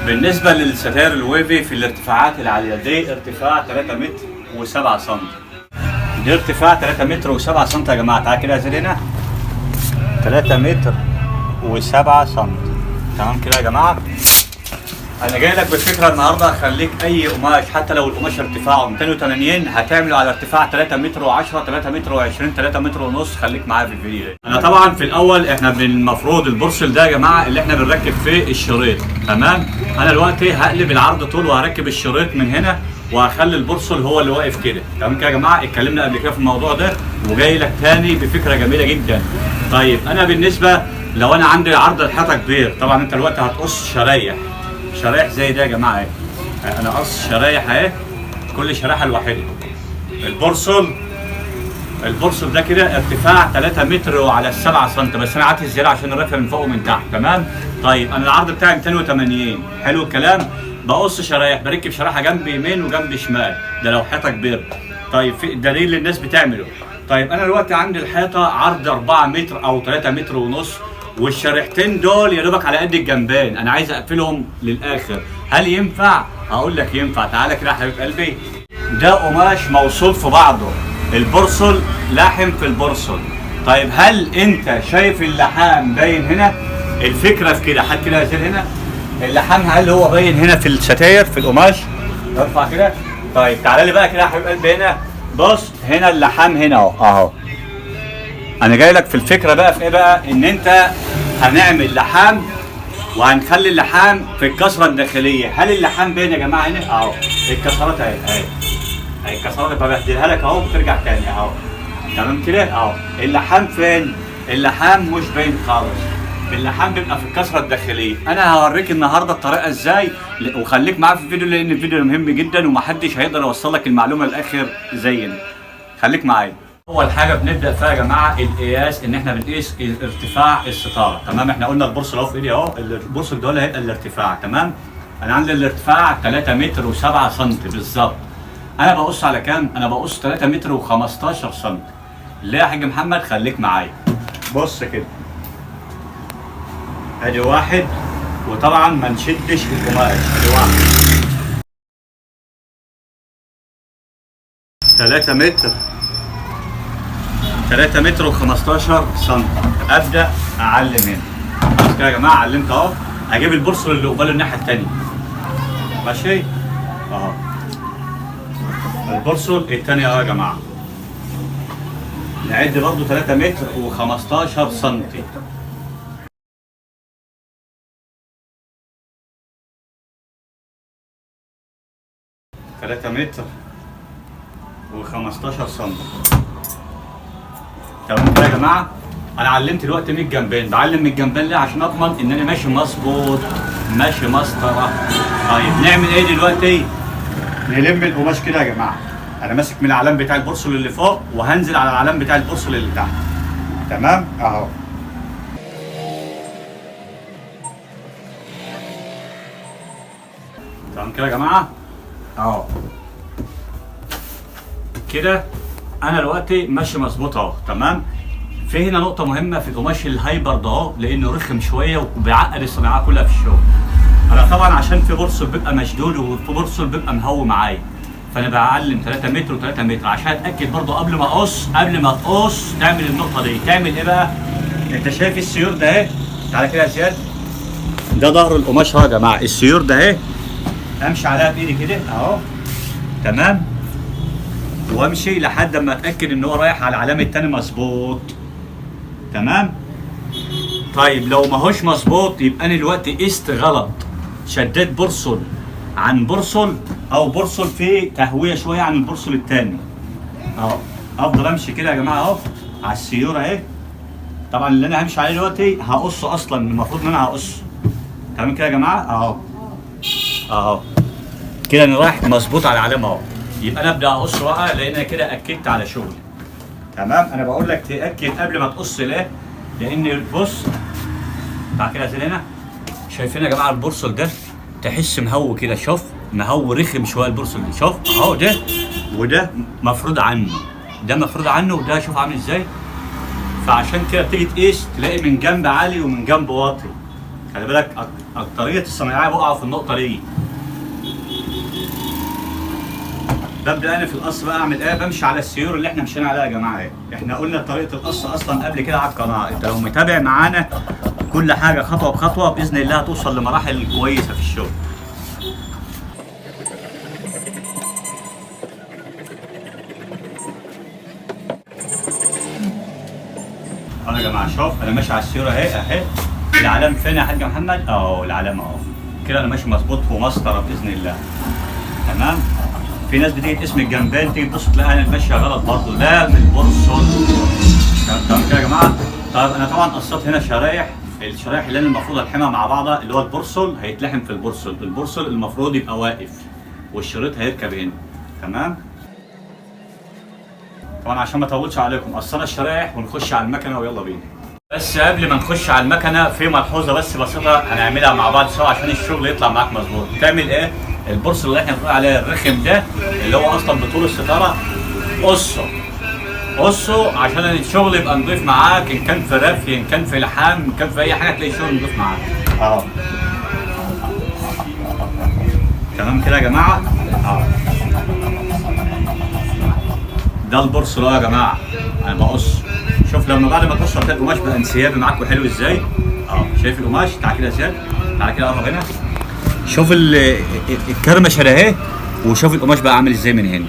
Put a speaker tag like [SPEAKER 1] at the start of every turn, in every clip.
[SPEAKER 1] بالنسبة للستاير الويفي في الارتفاعات العالية دي ارتفاع 3 متر و7 سم. دي ارتفاع 3 متر و7 سم يا جماعة. تعالى كده انزل هنا 3 متر و7 سم. تمام كده يا جماعة. انا جاي لك بالفكرة النهاردة اخليك اي قماش حتى لو القماش ارتفاعه 280 هتعمله على ارتفاع 3 متر و10 3 متر و20 3 متر ونص. خليك معايا في الفيديو ده. انا طبعا في الاول احنا المفروض البرسل ده يا جماعة اللي احنا بنركب فيه الشريط. تمام. انا دلوقتي هقلب العرض طول وهركب الشريط من هنا وهخلي البرسل هو اللي واقف كده. تمام كده يا جماعة. اتكلمنا قبل كده في الموضوع ده وجاي لك تاني بفكرة جميلة جدا. طيب انا بالنسبة لو انا عندي عرض الحيطة كبير طبعا انت دلوقتي هتقص شرايح زي ده يا جماعه اهي. انا قص شرايح اهي كل شريحه لوحدها. البرسل ده كده ارتفاع 3 متر وعلى 7 سم بس انا عاتي الزياده عشان الرفع من فوق ومن تحت. تمام. طيب انا العرض بتاعي 280. حلو الكلام. بقص شرايح بركب شريحه جنب يمين وجنب شمال ده لو حيطه كبيره. طيب في دليل اللي الناس بتعمله. طيب انا دلوقتي عندي الحيطه عرض 4 متر او 3 متر ونص والشريحتين دول يا دوبك على قد الجنبين. انا عايز اقفلهم للاخر. هل ينفع؟ اقول لك ينفع. تعالى كده يا حبيب قلبي. ده قماش موصول في بعضه. البرسل لاحم في البرسل. طيب هل انت شايف اللحام باين هنا؟ الفكره في كده. حد كده ينزل هنا اللحام هل هو باين هنا في الستاير في القماش؟ ارفع كده. طيب تعالى لي بقى كده يا حبيب قلبي هنا. بص هنا اللحام هنا اهو. انا جاي لك في الفكره بقى في ايه بقى؟ ان انت هنعمل لحام وهنخلي اللحام في الكسره الداخليه. هل اللحام باين يا جماعه هنا؟ اهو الكسرات اهي الكسرات ببهدلها لك اهو بترجع تاني اهو. تمام كده اهو. اللحام فين؟ اللحام مش باين خالص. اللحام بيبقى في الكسره الداخليه. انا هوريك النهارده الطريقه ازاي وخليك معايا في الفيديو لان الفيديو مهم جدا ومحدش هيقدر يوصل لك المعلومه للاخر زينا. خليك معايا. اول حاجه بنبدا فيها يا جماعه القياس. ان احنا بنقيس ارتفاع الستاره. تمام. احنا قلنا البرسل اهو في ايدي اهو. البرسل ده هيبقى الارتفاع. تمام. انا عندي الارتفاع 3 متر و7 سم بالظبط. انا بقص على كام؟ انا بقص 3 متر و15 سم. ليه يا حاج محمد؟ خليك معايا. بص كده ادي واحد وطبعا ما نشدش القماش. ادي واحد 3 متر و15 سم. ابدا اعلم هنا. خلاص كده يا جماعه علمت اهو. اجيب البرسل اللي قباله الناحيه الثانيه. ماشي اهو. البرسل الثانيه اهو يا جماعه. نعد برضه 3 متر و15 سم. 3 متر و15 سم. تمام كده يا جماعه. انا علمت دلوقتي من الجنبين. بعلم من الجنبين ليه؟ عشان اضمن ان انا ماشي مظبوط ماشي مسطره. طيب نعمل ايه دلوقتي؟ نلم القماش كده يا جماعه. انا ماسك من العلام بتاع البرسل اللي فوق وهنزل على العلام بتاع البرسل اللي تحت. تمام اهو. تمام كده يا جماعه اهو. كده انا دلوقتي ماشي مظبوط اهو. تمام. في هنا نقطة مهمة في القماش الهايبر ده اهو لأنه رخم شوية وبيعقد الصناعة كلها في الشغل. أنا طبعا عشان في برسل بيبقى مشدود وفي برسل بيبقى مهوي معايا. فأنا بعلم 3 متر و3 متر عشان أتأكد برضه قبل ما تقص تعمل النقطة دي. تعمل إيه بقى؟ أنت شايف السيور ده أهي؟ تعالى كده يا زياد. ده ظهر القماش أهو يا جماعة. السيور ده أهي. أمشي عليها بإيدي كده أهو. تمام؟ وامشي لحد ما اتاكد ان هو رايح على العلامه الثاني مظبوط. تمام. طيب لو ما هوش مظبوط يبقى انا دلوقتي قست غلط. شديت برسل عن برسل او برسل فيه تهويه شويه عن البرسل الثاني اهو. افضل امشي كده يا جماعه اهو على السيوره اهي. طبعا اللي انا همشي عليه دلوقتي هقصه اصلا. المفروض ان انا هقصه. تمام كده يا جماعه اهو كده انا رايح مظبوط على العلامه اهو. يبقى انا ابدا اقص بقى لان انا كده اكدت على شغلي. تمام. انا بقول لك تاكد قبل ما تقص. ليه؟ لان بص تعال كده زي هنا. شايفين يا جماعه البرسل ده تحس مهوي كده. شوف مهوي رخم شويه البرسل ده. شوف اهو ده وده مفروض عنه. ده مفروض عنه وده شوف عامل ازاي. فعشان كده بتيجي تقيس تلاقي من جنب عالي ومن جنب واطي. خلي بالك اكتريه الصنايعيه بقعوا في النقطه دي. ببدا انا في القص بقى اعمل ايه؟ بمشي على السيور اللي احنا مشينا عليها يا جماعه. ايه احنا قلنا طريقه القص اصلا قبل كده على القناه، انت لو متابع معانا كل حاجه خطوه بخطوه باذن الله هتوصل لمراحل كويسه في الشغل. اهو يا جماعه شوف انا ماشي على السيور اهي. العلام فين يا حاج محمد؟ اهو العلام اهو كده انا ماشي مظبوط ومسطره باذن الله. تمام. في ناس بتيجي تقسم الجنبين تيجي تبص تلاقي انا ماشيه غلط برضه، لا من البورصل. تمام كده يا جماعه. طيب انا طبعا قصيت هنا شرايح، الشرايح اللي انا المفروض الحمها مع بعضها اللي هو البورصل هيتلحم في البورصل، البورصل المفروض يبقى واقف والشريط هيركب هنا. تمام. طبعا عشان ما اطولش عليكم قصينا الشرايح ونخش على المكنه ويلا بينا. بس قبل ما نخش على المكنه في ملحوظه بس بسيطه هنعملها مع بعض سوا عشان الشغل يطلع معاك مظبوط. تعمل ايه؟ البورصل اللي احنا بنقول عليه الرخم ده اللي هو اصلا بطول الستاره قصه عشان الشغل يبقى نضيف معاك، ان كان في رفي ان كان في لحام ان كان في اي حاجه تلاقي الشغل نضيف معاك. تمام كده يا جماعه. ده البورصل يا جماعه انا بقص. شوف لما بعد ما تقص هتلاقي القماش بقى انسيابي معاك وحلو ازاي. شايف القماش؟ تعالى كده زياد، تعالى كده قرب هنا. شوف الكرمشه اهي، وشوف القماش بقى عامل ازاي من هنا.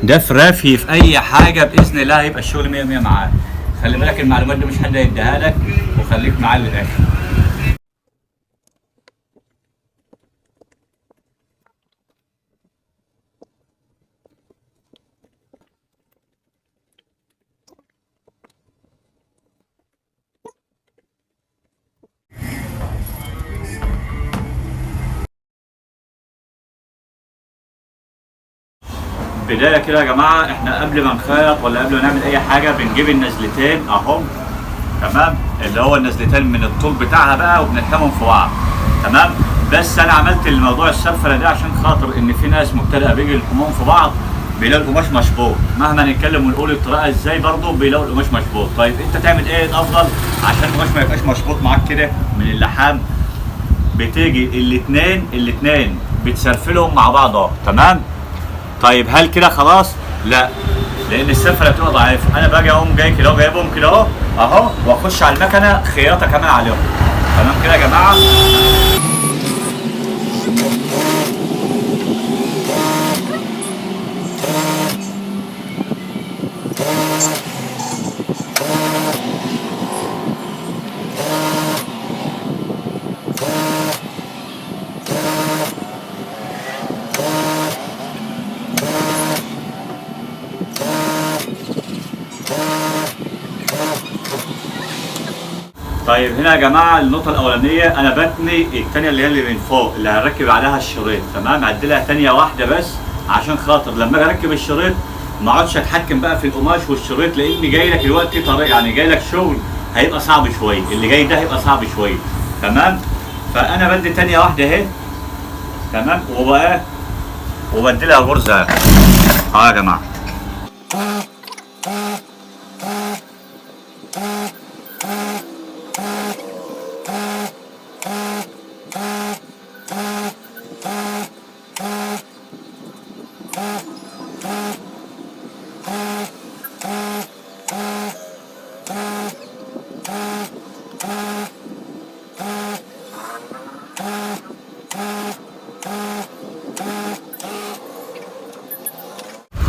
[SPEAKER 1] ده في رافي في اي حاجه باذن الله هيبقى الشغل 100 100 معاك. خلي بالك المعلومات دي مش حد هيديها لك وخليك معاه للاخر. بدايه كده يا جماعه، احنا قبل ما نخيط ولا قبل ما نعمل اي حاجه بنجيب النزلتين اهم. تمام. اللي هو النزلتين من الطول بتاعها بقى وبنلحمهم في بعض. تمام. بس انا عملت الموضوع السفله ده عشان خاطر ان في ناس مبتدئه بيجي يلحموهم في بعض بيلاقوا القماش مشبوط، مهما نتكلم ونقول الطريقه ازاي برضه بيلاقوا القماش مشبوط. طيب انت تعمل ايه الافضل عشان القماش ما يبقاش مشبوط معاك كده من اللحام؟ بتيجي الاثنين بتسرفلهم مع بعض اهو. تمام. طيب هل كده خلاص؟ لا، لان السفله بتبقى ضعيفه. انا باجي اقوم جاي كده جايبهم كده اهو واخش على المكنه خياطه كمان عليهم. تمام كده يا جماعه. طيب هنا يا جماعه النقطه الاولانيه انا بتني الثانيه اللي هي اللي من فوق اللي هنركب عليها الشريط. تمام. هعدلها ثانيه واحده بس عشان خاطر لما اجي اركب الشريط ما اقعدش اتحكم بقى في القماش والشريط، لان جاي لك دلوقتي طريق يعني جاي لك شغل هيبقى صعب شويه، اللي جاي ده هيبقى صعب شويه. تمام. فانا بدي ثانيه واحده اهي. تمام. وبقى وبديلها غرزه اهو يا جماعه.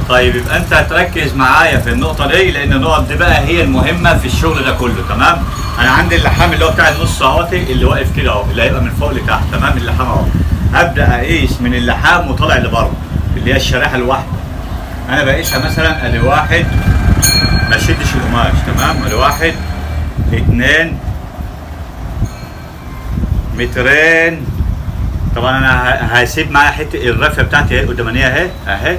[SPEAKER 1] طيب يبقى انت هتركز معايا في النقطه دي لان النقط دي بقى هي المهمه في الشغل ده كله. تمام. انا عندي اللحام اللي هو بتاع النص اهوتي اللي واقف كده اهو اللي هيبقى من فوق لتحت. تمام. اللحام اهو هبدا اقيس من اللحام وطالع لبره اللي هي الشريحه الواحده. انا بقيسها مثلا ادي واحد ما شدش القماش. تمام. ادي واحد 2 مترين. طبعا انا هسيب معايا حته الرفه بتاعتي اهي قدامانيه اهي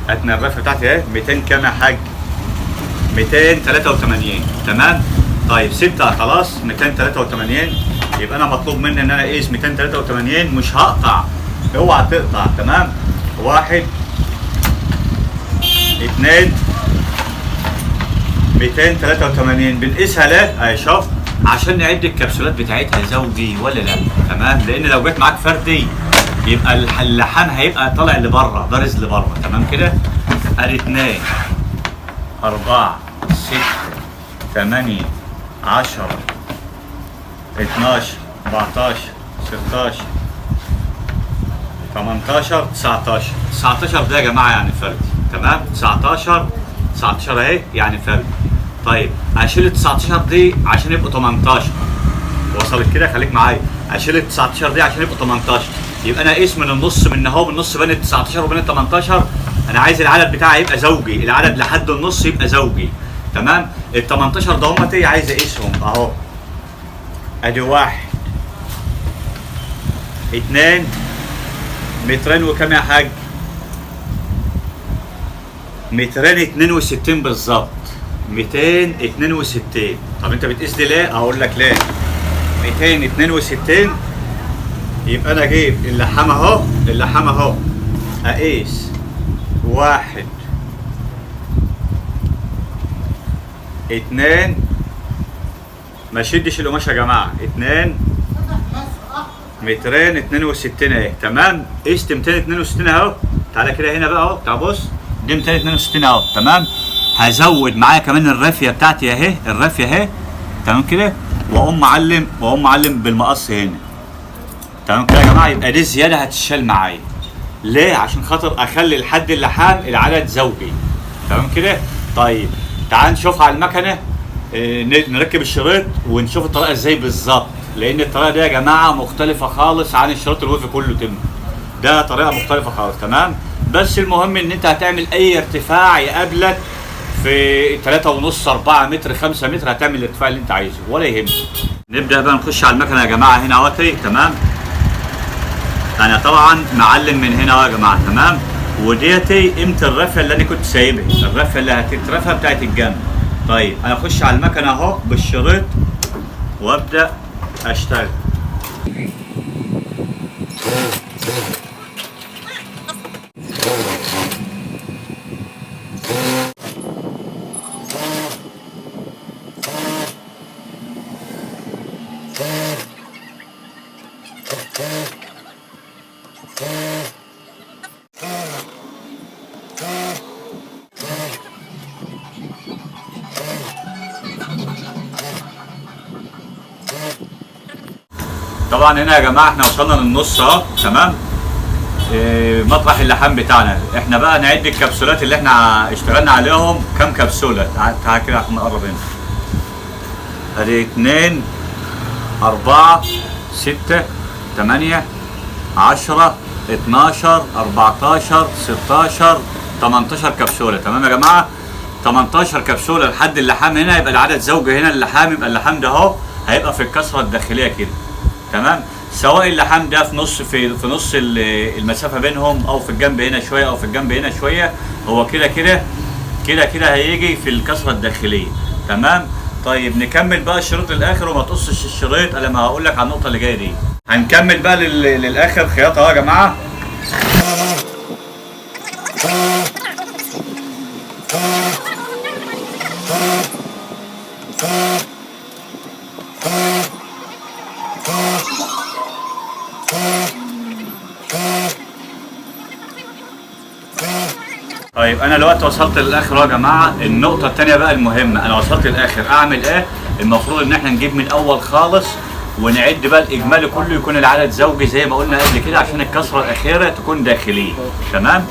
[SPEAKER 1] اتنا الرفه بتاعتي اهي 200 كام يا حاج؟ 283. تمام. طيب سبتها خلاص 283. يبقى انا مطلوب مني ان انا اقيس 283 مش هقطع، اوعى تقطع. تمام. 1 2 283 بنقيسها ليه؟ اهي شوف عشان نعد الكبسولات بتاعتها زوجي ولا لا. تمام، لان لو جت معاك فردي يبقى اللحام هيبقى طالع لبره، بارز لبره. تمام كده. ادي 2 4 6 8 10 12 14 16 18 19 ده يا جماعه يعني فردي. تمام، 19 اهي يعني فردي. طيب هشيل ال 19 دي عشان يبقوا 18. وصلت كده؟ خليك معايا. هشيل ال 19 دي عشان يبقوا 18. يبقى انا اقيس من النص، من اهو من النص بين ال 19 وبين ال 18. انا عايز العدد بتاعي يبقى زوجي، العدد لحد النص يبقى زوجي. تمام، ال 18 ده هم عايز اقيسهم اهو. ادي 1 2 مترين وكام يا حاج؟ 262 بالظبط. 262. طب انت بتقيس دي ليه؟ اقول لك ليه. 262 يبقى انا اجيب اللحام اهو، اللحام اهو، اقيس 1 2. ما شدش القماش يا جماعه. 2 262 اهي. تمام، قست 262 اهو. تعالى كده هنا بقى اهو، تعال بص، دي 262 اهو. تمام، هزود معايا كمان الرافيه بتاعتي اهي، الرافيه اهي. تمام كده، واقوم معلم بالمقص هنا. تمام كده يا جماعه، يبقى دي زياده هتشال معايا. ليه؟ عشان خاطر اخلي لحد اللحام العدد زوجي. تمام كده. طيب تعال نشوف على المكنه، نركب الشريط ونشوف الطريقه ازاي بالظبط، لان الطريقه دي يا جماعه مختلفه خالص عن الشريط الوفي كله. ده طريقه مختلفه خالص. تمام، بس المهم ان انت هتعمل اي ارتفاع يقابلك في 3.5 4 متر 5 متر، هتعمل الارتفاع اللي انت عايزه ولا يهمك. نبدا بقى نخش على المكنه يا جماعه هنا اهوتي. تمام، انا طبعا معلم من هنا اهو يا جماعه. تمام، وديتي قيمه الرفه اللي انا كنت سايبها، الرفه اللي هتترفع بتاعت الجنب. طيب انا اخش على المكنه اهو بالشريط وابدا اشتغل. طبعا هنا يا جماعه احنا وصلنا للنص اهو. تمام، مطرح اللحام بتاعنا. احنا بقى نعد الكبسولات اللي احنا اشتغلنا عليهم كام كبسوله. تعال كده عشان نقرب هنا. ادي 2 4 6 8 10 12 14 16 18 كبسوله. تمام يا جماعه، 18 كبسوله لحد اللحام هنا. يبقى العدد زوجي هنا اللحام، يبقى اللحام ده اهو هيبقى في الكسره الداخليه كده. تمام، سواء اللحام ده في نص المسافه بينهم، او في الجنب هنا شويه، او في الجنب هنا شويه، هو كده هيجي في الكسره الداخليه. تمام. طيب نكمل بقى الشريط للاخر وما تقصش الشريط الا ما هقول لك على النقطه اللي جايه دي. هنكمل بقى للاخر خياطه اهو يا جماعه. طيب انا دلوقتي وصلت للاخر يا جماعه. النقطه الثانيه بقى المهمه، انا وصلت للاخر اعمل ايه؟ المفروض ان احنا نجيب من الاول خالص ونعد بقى الاجمالي كله يكون العدد زوجي زي ما قلنا قبل كده، عشان الكسره الاخيره تكون داخليه. تمام،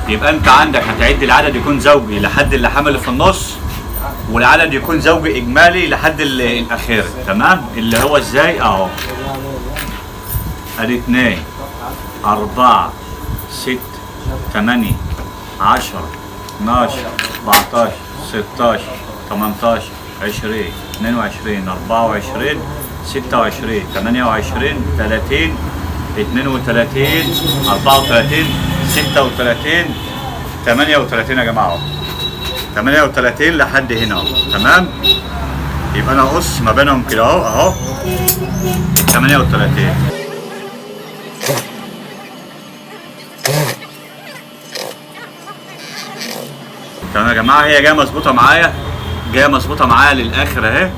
[SPEAKER 1] يبقى انت عندك هتعد العدد يكون زوجي لحد اللحام اللي في النص، والعدد يكون زوجي اجمالي لحد الاخير. تمام، اللي هو ازاي اهو. ادي 2 4 6 8 10 12 14 16 18 20 22 24 26 28 30 32 34 36 38 يا جماعه، 38 لحد هنا اهو. تمام، يبقى انا اقص ما بينهم كده اهو 38. تمام يا جماعه، هي جايه مظبوطه معايا، للاخر اهي.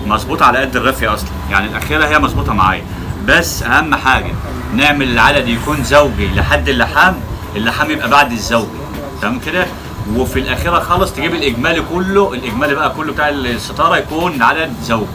[SPEAKER 1] مظبوطه على قد الرفية اصلا، يعني الاخيره هي مظبوطه معايا، بس اهم حاجه نعمل العدد يكون زوجي لحد اللحام، اللحام يبقى بعد الزوجي، تمام كده. وفي الاخيره خالص تجيب الاجمالي كله، الاجمالي بقى كله بتاع الستاره يكون عدد زوجي.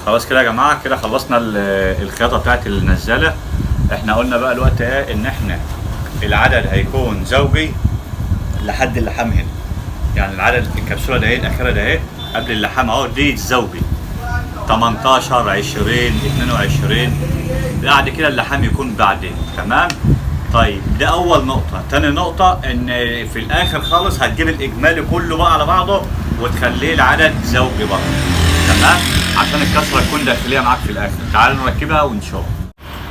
[SPEAKER 1] خلاص كده يا جماعه، كده خلصنا الخياطه بتاعت النزاله. احنا قلنا بقى الوقت ايه، ان احنا العدد هيكون زوجي لحد اللحام هنا، يعني العدد الكبسوله ده ايه الاخيره ده ايه قبل اللحام اهو، دي زوجي 18 20 22، بعد كده اللحام يكون بعدين، تمام. طيب ده اول نقطه. تاني نقطه ان في الاخر خالص هتجيب الاجمالي كله بقى على بعضه وتخليه العدد زوجي بقى، تمام، عشان الكسره تكون داخليه معاك في الاخر. تعالوا نركبها ونشوف.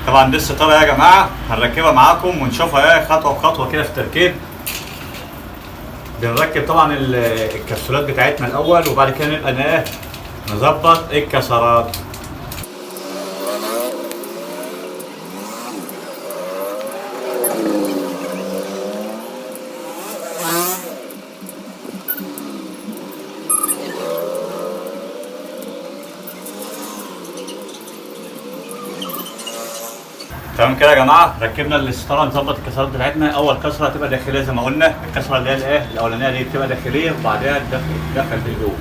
[SPEAKER 1] طبعا دي الستاره يا جماعه هنركبها معاكم ونشوفها ايه خطوه بخطوه كده في التركيب. بنركب طبعا الكبسولات بتاعتنا الاول، وبعد كده نبقى ايه نظبط الكسرات. تمام كده يا جماعه، ركبنا الستاره نظبط الكسرات بتاعتنا. اول كسره هتبقى داخليه زي ما قلنا، الكسره اللي هي الايه الاولانيه دي بتبقى داخليه وبعدها تدخل في الجو،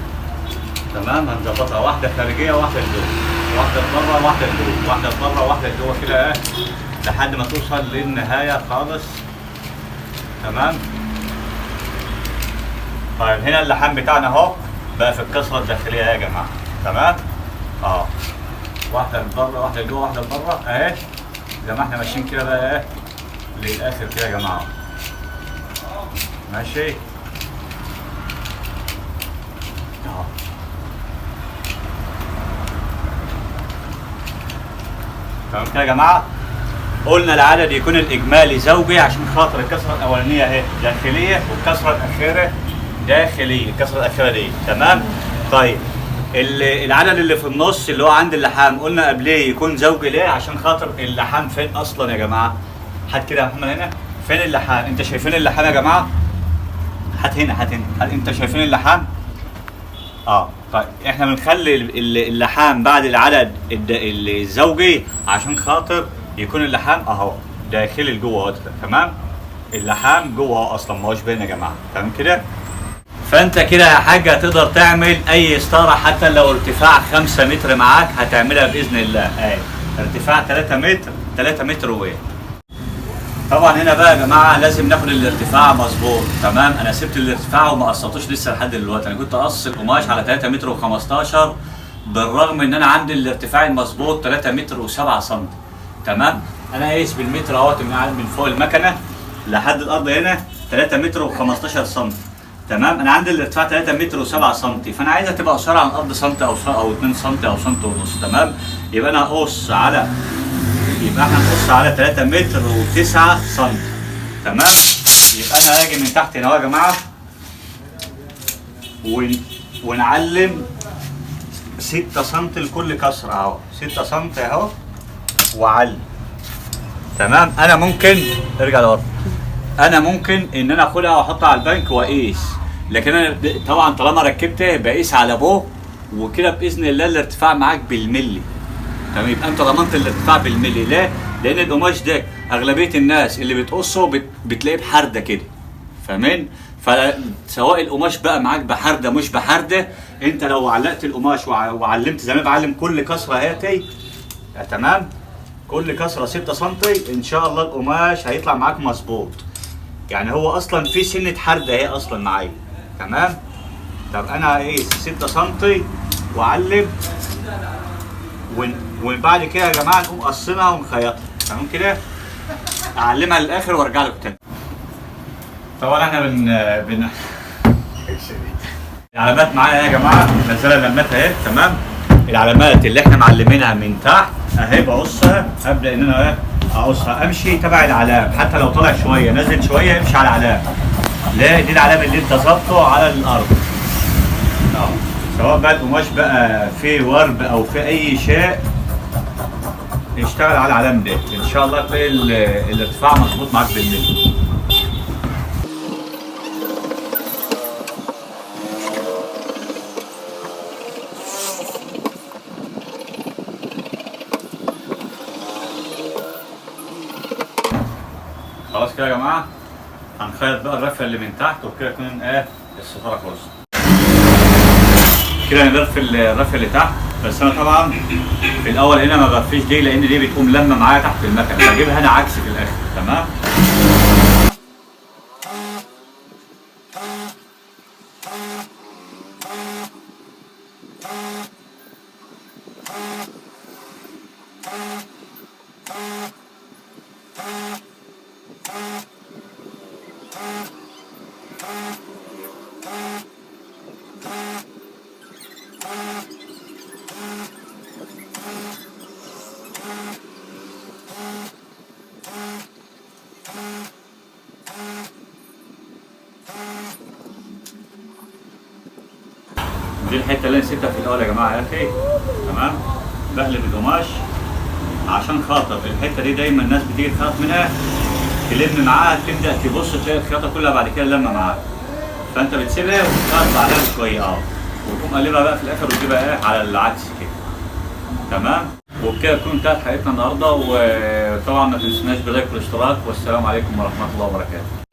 [SPEAKER 1] تمام. هنظبطها واحده خارجيه وواحده لجوه، واحده لبره واحده لجوه، واحده لبره واحده لجوه كده ايه لحد ما توصل للنهايه خالص، تمام. طيب هنا اللحام بتاعنا اهو بقى في الكسره الداخليه يا جماعه، تمام. واحده لبره واحده لجوه واحده لبره اهي، زي ما احنا ماشيين كده بقى ايه للاخر كده يا جماعه، ماشي اهو. تمام كده يا جماعه، قلنا العدد يكون الاجمالي زوجي عشان خاطر الكسره الاولانيه اهي داخليه والكسره الاخيره داخليه، الكسره الاخيره دي، تمام. طيب العدد اللي في النص اللي هو عند اللحام قلنا قبليه يكون زوجي ليه؟ عشان خاطر اللحام فين اصلا يا جماعه؟ هات كده يا محمد هنا، فين اللحام؟ انت شايفين اللحام يا جماعه؟ هات هنا هات هنا، انت شايفين اللحام؟ طيب احنا بنخلي اللحام بعد العدد الزوجي عشان خاطر يكون اللحام اهو داخلي لجوه اهو، تمام. اللحام جوه اصلا ما هوش باين يا جماعه، تمام كده. فانت كده يا حاج هتقدر تعمل اي ستاره حتى لو ارتفاع 5 متر معاك هتعملها باذن الله. ارتفاع 3 متر 3 متر وايه. طبعا هنا بقى يا جماعه لازم ناخد الارتفاع مظبوط، تمام. انا سبت الارتفاع وما قصتوش لسه لحد دلوقتي، انا كنت اقص القماش على 3 متر و15 بالرغم ان انا عندي الارتفاع المظبوط 3 متر و7 سم، تمام. انا قايس بالمتر اهوت من فوق المكنه لحد الارض هنا 3 متر و15 سم، تمام. انا عندي الارتفاع 3 متر و7 سم، فانا عايزها تبقى قصيره عن الارض سم او 2 سم او سم ونص، تمام. يبقى انا هقص على احنا نقص على 3 متر و9 سم، تمام. يبقى انا هاجي من تحت هنا اهو يا جماعه ونعلم 6 سم لكل كسره اهو، 6 سم اهو واعلم، تمام. انا ممكن ارجع لورا، انا ممكن ان انا اخدها واحطها على البنك واقيس، لكن انا طبعا طالما ركبتها بقيس على بوه وكده باذن الله الارتفاع معاك بالملي، تمام. يبقى انت ضمنت الارتفاع بالملي. ليه؟ لان القماش ده اغلبيه الناس اللي بتقصه بتلاقيه بحرده كده، فاهمين؟ فسواء القماش بقى معاك بحرده مش بحرده، انت لو علقت القماش وعلمت زي ما بعلم كل كسره هاتي، تمام، كل كسره 6 سم ان شاء الله القماش هيطلع معاك مظبوط. يعني هو اصلا في سنه حرده اهي اصلا معايا، تمام. طب انا هقيس 6 سم واعلم وبعد كده يا جماعه نقوم قصينها ونخيطها، تمام كده. اعلمها للاخر وارجع لكم تاني. طبعا احنا العلامات معايا يا جماعه، نزلها اللمات اهي، تمام. العلامات اللي احنا معلمينها من تحت اهي بقصها، ابدا ان انا اقصها امشي تبع العلام، حتى لو طالع شويه نازل شويه امشي على العلام. لا دي العلامه اللي انت ظابطه على الارض. سواء بقى القماش بقى فيه ورب او في اي شيء، اشتغل على العلام ده ان شاء الله تلاقي الارتفاع مظبوط معاك بالملي. خلاص كده يا جماعه، هنخيط بقى الرفه اللي من تحت وكده تكون الستاره خلصت. كده نرفي الرفه اللي تحت، بس انا طبعا في الاول هنا ما برفيش دي لان دي بتقوم لما معايا تحت المكنه، بجيبها انا عكس في الاخر. تمام. دي الحته اللي انا سبتها في الاول يا جماعه يا اخي. تمام. بقلب القماش عشان خاطر الحته دي دايما الناس بتيجي تخاف منها، تلم معاها تبدا تبص تلاقي الخياطه كلها بعد كده لما معاها، فانت بتسيبها وتخاف بعدها بشويه وتقوم قلبها بقى في الاخر وتجيبها على العكس كده. تمام. وبكده تكون انتهت حلقتنا النهارده، وطبعا ما تنسوناش بلايك والاشتراك، والسلام عليكم ورحمه الله وبركاته.